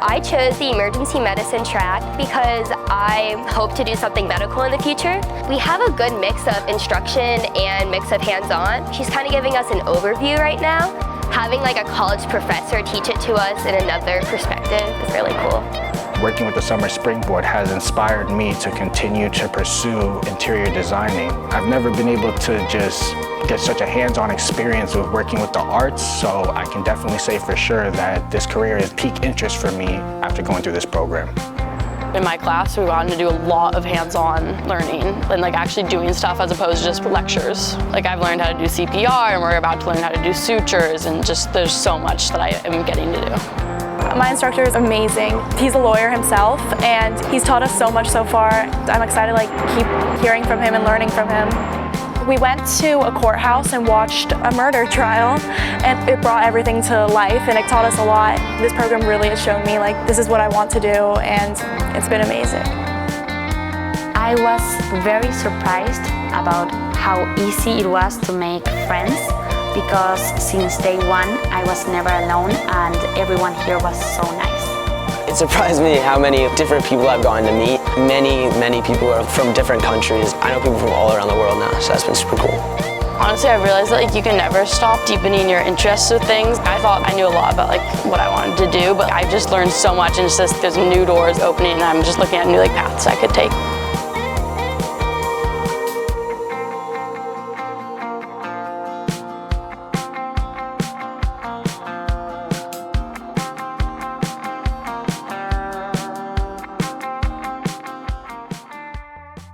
I chose the emergency medicine track because I hope to do something medical in the future. We have a good mix of instruction and mix of hands-on. She's kind of giving us an overview right now. Having like a college professor teach it to us in another perspective is really cool. Working with the Summer Springboard has inspired me to continue to pursue interior designing. I've never been able to just get such a hands-on experience with working with the arts, so I can definitely say for sure that this career is peak interest for me after going through this program. In my class, we wanted to do a lot of hands-on learning and like actually doing stuff as opposed to just lectures. Like I've learned how to do CPR and we're about to learn how to do sutures, and just there's so much that I am getting to do. My instructor is amazing. He's a lawyer himself and he's taught us so much so far. I'm excited to keep hearing from him and learning from him. We went to a courthouse and watched a murder trial, and it brought everything to life and it taught us a lot. This program really has shown me this is what I want to do, and it's been amazing. I was very surprised about how easy it was to make friends, because since day one I was never alone and everyone here was so nice. It surprised me how many different people I've gotten to meet. Many people are from different countries. I know people from all around the world now, so that's been super cool. Honestly, I realized that you can never stop deepening your interests with things. I thought I knew a lot about what I wanted to do, but I just learned so much, and it's just there's new doors opening and I'm just looking at new paths I could take.